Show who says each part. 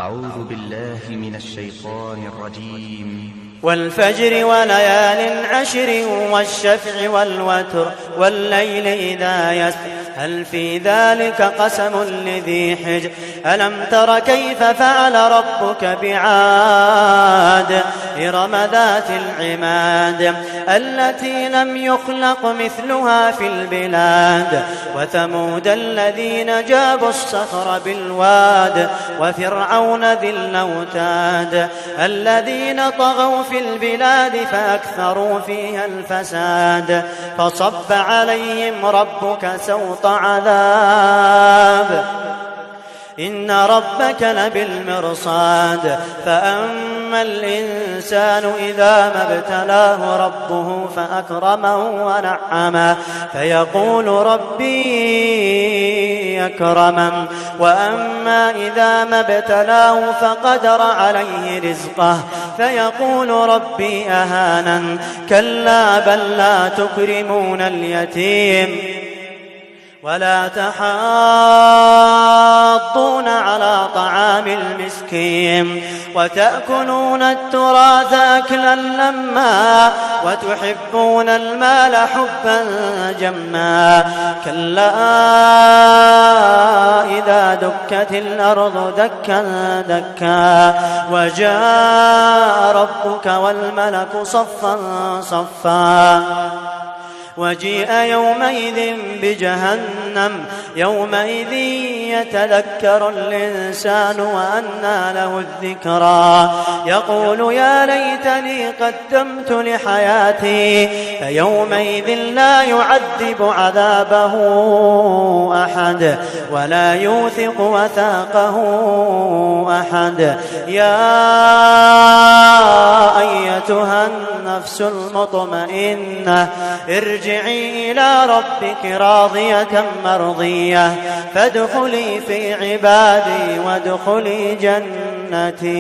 Speaker 1: أعوذ بالله من الشيطان الرجيم.
Speaker 2: والفجر وليال عشر والشفع والوتر والليل إذا يسر هل في ذلك قسم لذي حجر ألم تر كيف فعل ربك بعاد إرم ذات العماد التي لم يخلق مثلها في البلاد وثمود الذين جابوا الصخر بالواد وفرعون ذي الأوتاد الذين طغوا في البلاد فأكثروا فيها الفساد فصب عليهم ربك سوط عذاب إن ربك لبالمرصاد فأما الإنسان إذا ما ابتلاه ربه فأكرمه ونعمه فيقول ربي أكرمن وأما إذا ما ابتلاه فقدر عليه رزقه فيقول ربي أهانن كلا بل لا تكرمون اليتيم ولا تحاضون على طعام المسكين وتأكلون التراث أكلا لما وتحبون المال حبا جما كلا إذا دكت الأرض دكا دكا وجاء ربك والملك صفا صفا وجيء يومئذ بجهنم يومئذ يتذكر الإنسان وأنى له الذكرى يقول يا ليتني قدمت لحياتي فيومئذ لا يعذب عذابه أحد ولا يوثق وثاقه أحد يا أيتها النفس المطمئنة ارجعي إلى ربك راضية مرضية فادخلي في عبادي وادخلي جنتي.